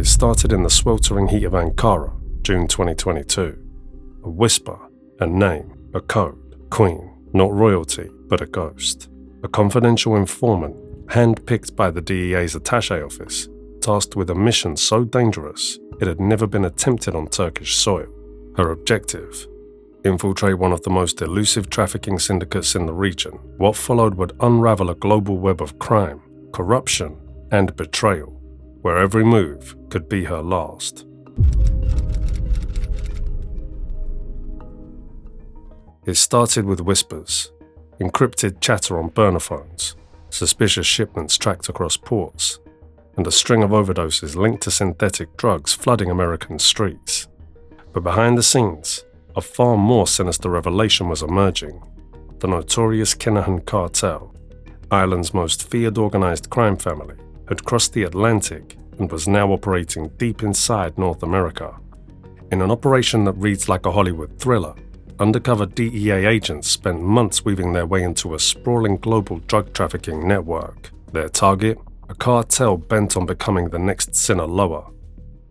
It started in the sweltering heat of Ankara, June 2022. A whisper, a name, a code, queen, not royalty, but a ghost. A confidential informant, handpicked by the DEA's attaché office, tasked with a mission so dangerous it had never been attempted on Turkish soil. Her objective: infiltrate one of the most elusive trafficking syndicates in the region. What followed would unravel a global web of crime, corruption, and betrayal, where every move could be her last. It started with whispers, encrypted chatter on burner phones, suspicious shipments tracked across ports, and a string of overdoses linked to synthetic drugs flooding American streets. But behind the scenes, a far more sinister revelation was emerging. The notorious Kinahan Cartel, Ireland's most feared organized crime family, had crossed the Atlantic and was now operating deep inside North America. In an operation that reads like a Hollywood thriller, undercover DEA agents spent months weaving their way into a sprawling global drug trafficking network. Their target? A cartel bent on becoming the next Sinaloa.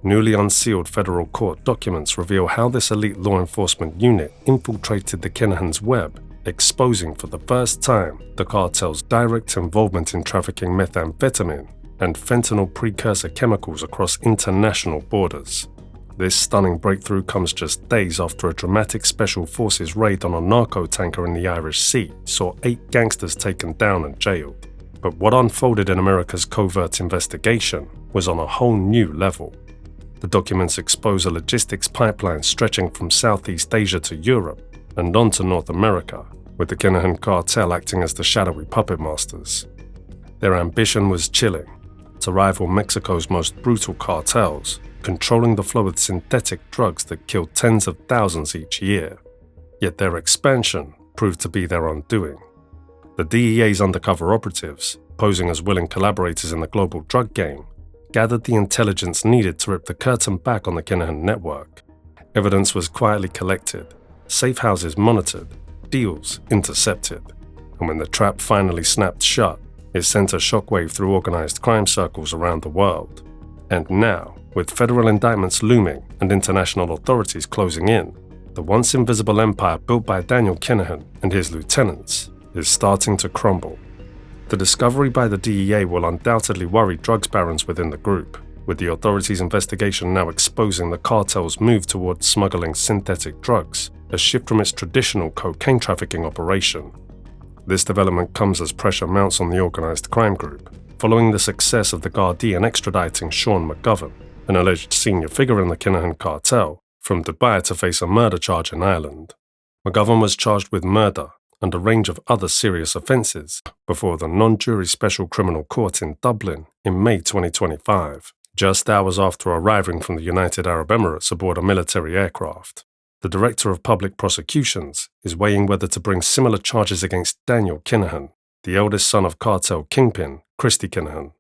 Newly unsealed federal court documents reveal how this elite law enforcement unit infiltrated the Kinahan's web, exposing for the first time the cartel's direct involvement in trafficking methamphetamine and fentanyl precursor chemicals across international borders. This stunning breakthrough comes just days after a dramatic special forces raid on a narco tanker in the Irish Sea saw 8 gangsters taken down and jailed. But what unfolded in America's covert investigation was on a whole new level. The documents expose a logistics pipeline stretching from Southeast Asia to Europe and on to North America, with the Kinahan Cartel acting as the shadowy puppet masters. Their ambition was chilling: to rival Mexico's most brutal cartels, controlling the flow of synthetic drugs that killed tens of thousands each year. Yet their expansion proved to be their undoing. The DEA's undercover operatives, posing as willing collaborators in the global drug game, gathered the intelligence needed to rip the curtain back on the Kinahan network. Evidence was quietly collected, safe houses monitored, deals intercepted, and when the trap finally snapped shut, it sent a shockwave through organized crime circles around the world. And now, with federal indictments looming and international authorities closing in, the once invisible empire built by Daniel Kinahan and his lieutenants is starting to crumble. The discovery by the DEA will undoubtedly worry drugs barons within the group, with the authorities' investigation now exposing the cartel's move towards smuggling synthetic drugs, a shift from its traditional cocaine trafficking operation. This development comes as pressure mounts on the organized crime group, following the success of the Gardaí in extraditing Sean McGovern, an alleged senior figure in the Kinahan Cartel, from Dubai to face a murder charge in Ireland. McGovern was charged with murder and a range of other serious offences before the non-jury special criminal court in Dublin in May 2025, just hours after arriving from the United Arab Emirates aboard a military aircraft. The Director of Public Prosecutions is weighing whether to bring similar charges against Daniel Kinahan, the eldest son of cartel kingpin Christy Kinahan.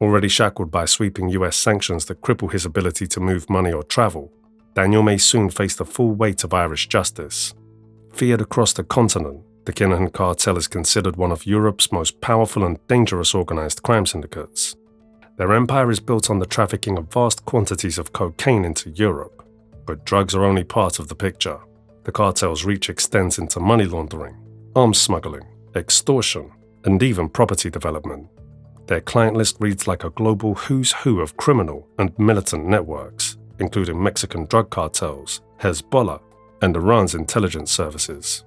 Already shackled by sweeping US sanctions that cripple his ability to move money or travel, Daniel may soon face the full weight of Irish justice. Feared across the continent, the Kinahan Cartel is considered one of Europe's most powerful and dangerous organized crime syndicates. Their empire is built on the trafficking of vast quantities of cocaine into Europe. But drugs are only part of the picture. The cartel's reach extends into money laundering, arms smuggling, extortion, and even property development. Their client list reads like a global who's who of criminal and militant networks, including Mexican drug cartels, Hezbollah, and Iran's intelligence services.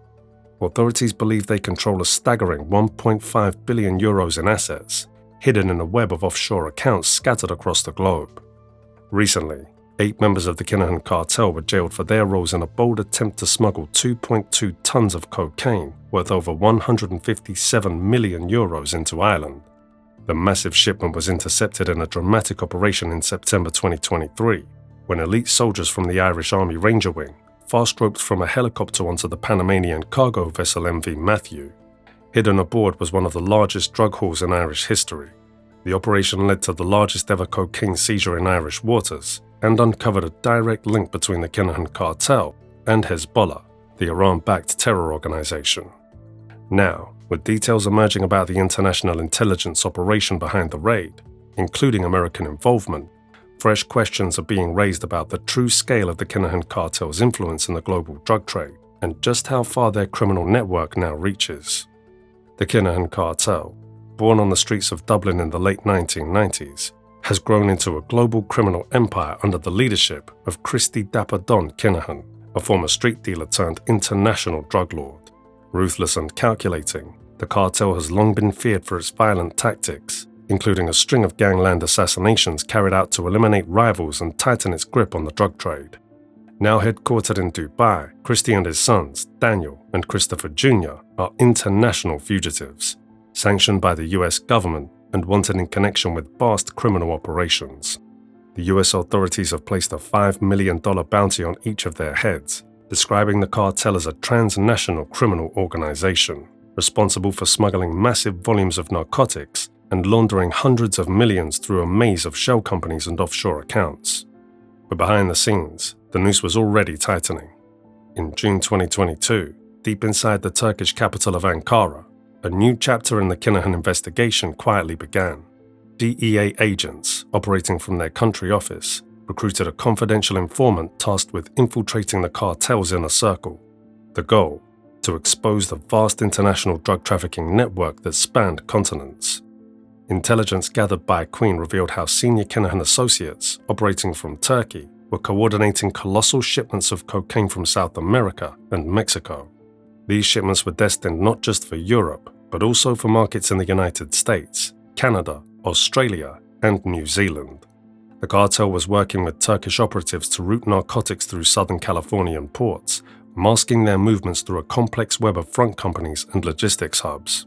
Authorities believe they control a staggering 1.5 billion euros in assets, hidden in a web of offshore accounts scattered across the globe. Recently, 8 members of the Kinahan Cartel were jailed for their roles in a bold attempt to smuggle 2.2 tons of cocaine worth over 157 million euros into Ireland. The massive shipment was intercepted in a dramatic operation in September 2023, when elite soldiers from the Irish Army Ranger Wing fast-roped from a helicopter onto the Panamanian cargo vessel MV Matthew. Hidden aboard was one of the largest drug hauls in Irish history. The operation led to the largest ever cocaine seizure in Irish waters and uncovered a direct link between the Kinahan Cartel and Hezbollah, the Iran-backed terror organization. Now, with details emerging about the international intelligence operation behind the raid, including American involvement, fresh questions are being raised about the true scale of the Kinahan Cartel's influence in the global drug trade and just how far their criminal network now reaches. The Kinahan Cartel, born on the streets of Dublin in the late 1990s, has grown into a global criminal empire under the leadership of Christy Dapper Don Kinahan, a former street dealer turned international drug lord. Ruthless and calculating, the cartel has long been feared for its violent tactics, including a string of gangland assassinations carried out to eliminate rivals and tighten its grip on the drug trade. Now headquartered in Dubai, Christy and his sons, Daniel and Christopher Jr., are international fugitives, sanctioned by the US government and wanted in connection with vast criminal operations. The US authorities have placed a $5 million bounty on each of their heads, describing the cartel as a transnational criminal organization, responsible for smuggling massive volumes of narcotics and laundering hundreds of millions through a maze of shell companies and offshore accounts. But behind the scenes, the noose was already tightening. In June 2022, deep inside the Turkish capital of Ankara, a new chapter in the Kinahan investigation quietly began. DEA agents, operating from their country office, recruited a confidential informant tasked with infiltrating the cartel's inner circle. The goal? To expose the vast international drug trafficking network that spanned continents. Intelligence gathered by Queen revealed how senior Kinahan associates, operating from Turkey, were coordinating colossal shipments of cocaine from South America and Mexico. These shipments were destined not just for Europe, but also for markets in the United States, Canada, Australia, and New Zealand. The cartel was working with Turkish operatives to route narcotics through Southern Californian ports, masking their movements through a complex web of front companies and logistics hubs.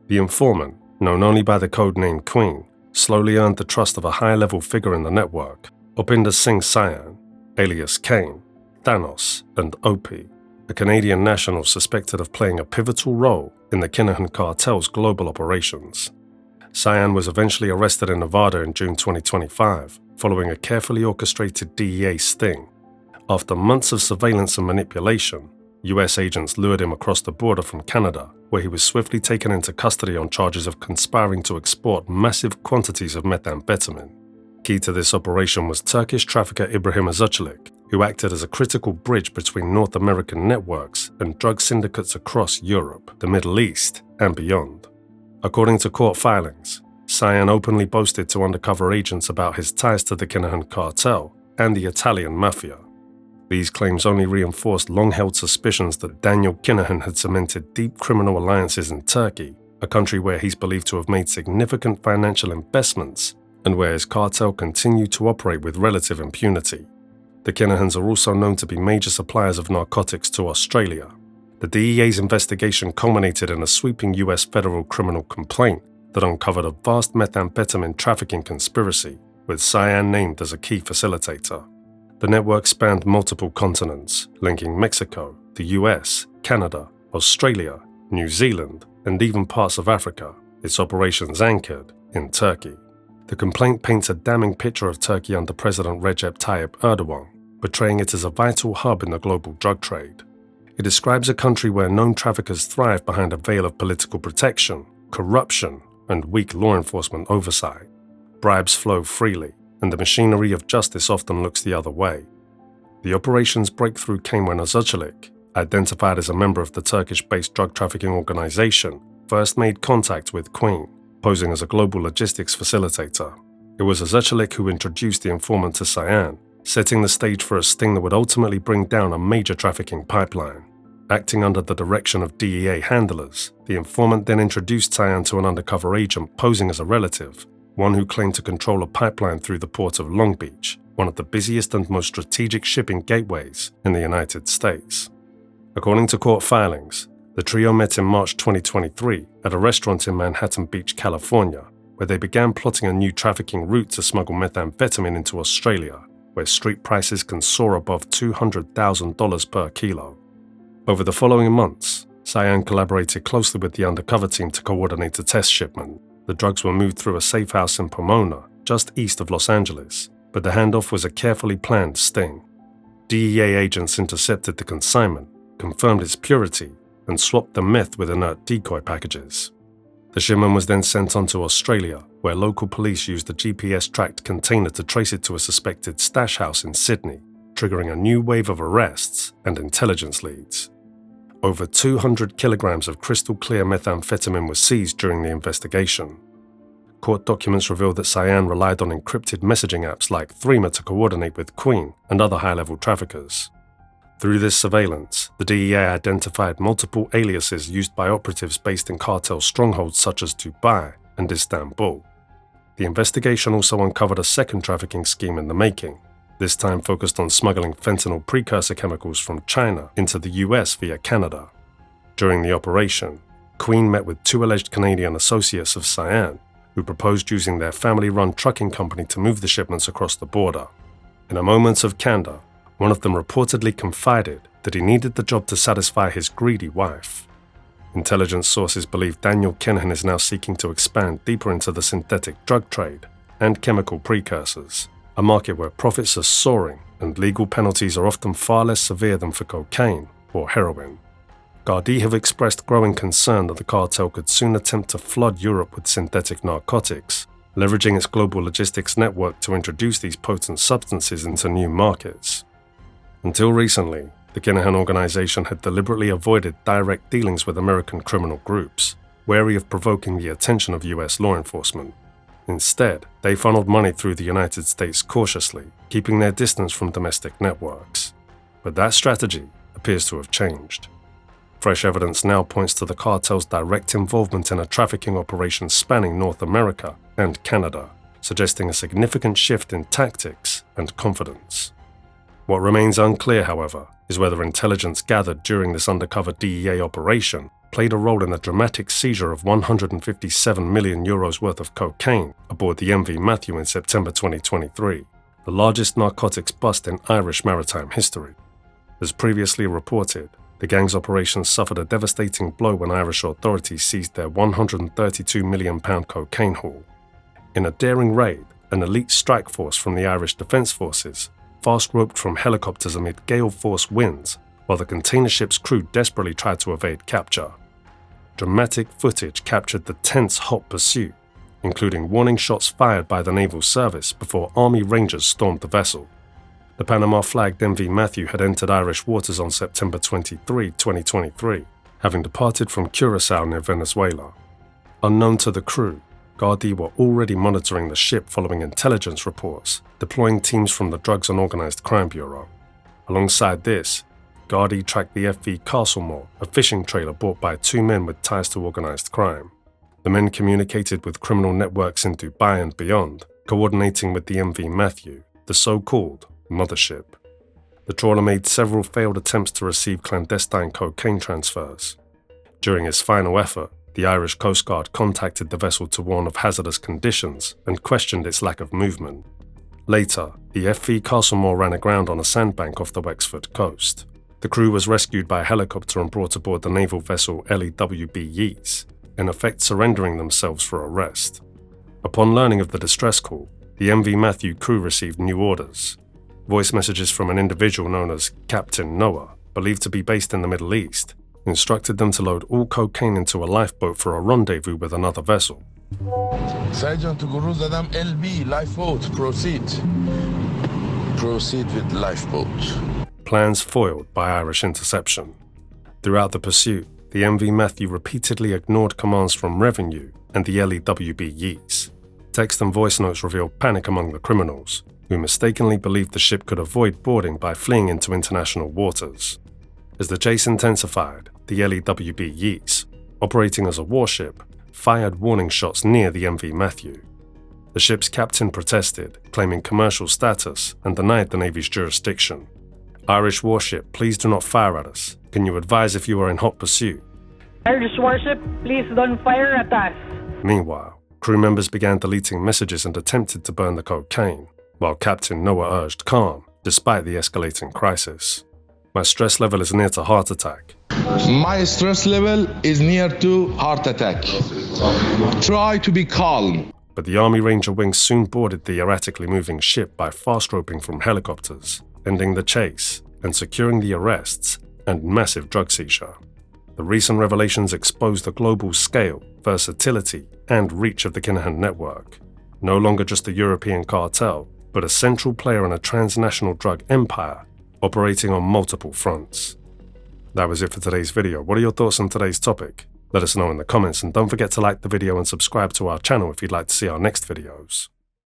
The informant, known only by the codename Queen, slowly earned the trust of a high-level figure in the network, Upinder Singh Sayan, alias Kane, Thanos, and Opie, a Canadian national suspected of playing a pivotal role in the Kinahan Cartel's global operations. Sayan was eventually arrested in Nevada in June 2025, following a carefully orchestrated DEA sting. After months of surveillance and manipulation, US agents lured him across the border from Canada, where he was swiftly taken into custody on charges of conspiring to export massive quantities of methamphetamine. Key to this operation was Turkish trafficker Ibrahim Azuchalik, who acted as a critical bridge between North American networks and drug syndicates across Europe, the Middle East, and beyond. According to court filings, Sayan openly boasted to undercover agents about his ties to the Kinahan Cartel and the Italian Mafia. These claims only reinforced long-held suspicions that Daniel Kinahan had cemented deep criminal alliances in Turkey, a country where he's believed to have made significant financial investments and where his cartel continued to operate with relative impunity. The Kinahans are also known to be major suppliers of narcotics to Australia. The DEA's investigation culminated in a sweeping US federal criminal complaint that uncovered a vast methamphetamine trafficking conspiracy, with Sayan named as a key facilitator. The network spanned multiple continents, linking Mexico, the US, Canada, Australia, New Zealand, and even parts of Africa, its operations anchored in Turkey. The complaint paints a damning picture of Turkey under President Recep Tayyip Erdogan, portraying it as a vital hub in the global drug trade. It describes a country where known traffickers thrive behind a veil of political protection, corruption, and weak law enforcement oversight. Bribes flow freely, and the machinery of justice often looks the other way. The operation's breakthrough came when Azuchalik, identified as a member of the Turkish-based drug trafficking organization, first made contact with Queen, posing as a global logistics facilitator. It was Azuchalik who introduced the informant to Sayan, setting the stage for a sting that would ultimately bring down a major trafficking pipeline. Acting under the direction of DEA handlers, the informant then introduced Sayan to an undercover agent posing as a relative, one who claimed to control a pipeline through the port of Long Beach, one of the busiest and most strategic shipping gateways in the United States. According to court filings, the trio met in March 2023 at a restaurant in Manhattan Beach, California, where they began plotting a new trafficking route to smuggle methamphetamine into Australia, where street prices can soar above $200,000 per kilo. Over the following months, Sayan collaborated closely with the undercover team to coordinate a test shipment. The drugs were moved through a safe house in Pomona, just east of Los Angeles, but the handoff was a carefully planned sting. DEA agents intercepted the consignment, confirmed its purity, and swapped the meth with inert decoy packages. The shipment was then sent on to Australia, where local police used a GPS-tracked container to trace it to a suspected stash house in Sydney, triggering a new wave of arrests and intelligence leads. Over 200 kilograms of crystal-clear methamphetamine was seized during the investigation. Court documents revealed that Cyan relied on encrypted messaging apps like Threema to coordinate with Queen and other high-level traffickers. Through this surveillance, the DEA identified multiple aliases used by operatives based in cartel strongholds such as Dubai and Istanbul. The investigation also uncovered a second trafficking scheme in the making, this time focused on smuggling fentanyl precursor chemicals from China into the US via Canada. During the operation, Queen met with two alleged Canadian associates of Cyan, who proposed using their family-run trucking company to move the shipments across the border. In a moment of candor, one of them reportedly confided that he needed the job to satisfy his greedy wife. Intelligence sources believe Daniel Kinahan is now seeking to expand deeper into the synthetic drug trade and chemical precursors, a market where profits are soaring and legal penalties are often far less severe than for cocaine or heroin. Gardaí have expressed growing concern that the cartel could soon attempt to flood Europe with synthetic narcotics, leveraging its global logistics network to introduce these potent substances into new markets. Until recently, the Kinahan organization had deliberately avoided direct dealings with American criminal groups, wary of provoking the attention of US law enforcement. Instead, they funneled money through the United States cautiously, keeping their distance from domestic networks. But that strategy appears to have changed. Fresh evidence now points to the cartel's direct involvement in a trafficking operation spanning North America and Canada, suggesting a significant shift in tactics and confidence. What remains unclear, however, is whether intelligence gathered during this undercover DEA operation played a role in the dramatic seizure of €157 million worth of cocaine aboard the MV Matthew in September 2023, the largest narcotics bust in Irish maritime history. As previously reported, the gang's operations suffered a devastating blow when Irish authorities seized their £132 million cocaine haul. In a daring raid, an elite strike force from the Irish Defence Forces fast-roped from helicopters amid gale-force winds, while the container ship's crew desperately tried to evade capture. Dramatic footage captured the tense hot pursuit, including warning shots fired by the naval service before Army Rangers stormed the vessel. The Panama-flagged MV Matthew had entered Irish waters on September 23, 2023, having departed from Curaçao near Venezuela. Unknown to the crew, Gardaí were already monitoring the ship following intelligence reports, deploying teams from the Drugs and Organised Crime Bureau. Alongside this, Gardaí tracked the FV Castlemore, a fishing trailer bought by two men with ties to organised crime. The men communicated with criminal networks in Dubai and beyond, coordinating with the MV Matthew, the so-called mothership. The trawler made several failed attempts to receive clandestine cocaine transfers. During its final effort, the Irish Coast Guard contacted the vessel to warn of hazardous conditions and questioned its lack of movement. Later, the FV Castlemore ran aground on a sandbank off the Wexford coast. The crew was rescued by a helicopter and brought aboard the naval vessel LEWB Yeats, in effect surrendering themselves for arrest. Upon learning of the distress call, the MV Matthew crew received new orders. Voice messages from an individual known as Captain Noah, believed to be based in the Middle East, instructed them to load all cocaine into a lifeboat for a rendezvous with another vessel. Sergeant Guru Zadam LB, lifeboat, proceed. Proceed with lifeboat. Plans foiled by Irish interception. Throughout the pursuit, the MV Matthew repeatedly ignored commands from Revenue and the LEWB Yeats. Text and voice notes revealed panic among the criminals, who mistakenly believed the ship could avoid boarding by fleeing into international waters. As the chase intensified, the LEWB Yeats, operating as a warship, fired warning shots near the MV Matthew. The ship's captain protested, claiming commercial status, and denied the Navy's jurisdiction. Irish warship, please do not fire at us. Can you advise if you are in hot pursuit? Irish warship, please don't fire at us. Meanwhile, crew members began deleting messages and attempted to burn the cocaine, while Captain Noah urged calm, despite the escalating crisis. My stress level is near to heart attack. My stress level is near to heart attack. Try to be calm. But the Army Ranger Wing soon boarded the erratically moving ship by fast-roping from helicopters, ending the chase and securing the arrests and massive drug seizure. The recent revelations expose the global scale, versatility, and reach of the Kinahan network. No longer just a European cartel, but a central player in a transnational drug empire operating on multiple fronts. That was it for today's video. What are your thoughts on today's topic? Let us know in the comments, and don't forget to like the video and subscribe to our channel if you'd like to see our next videos.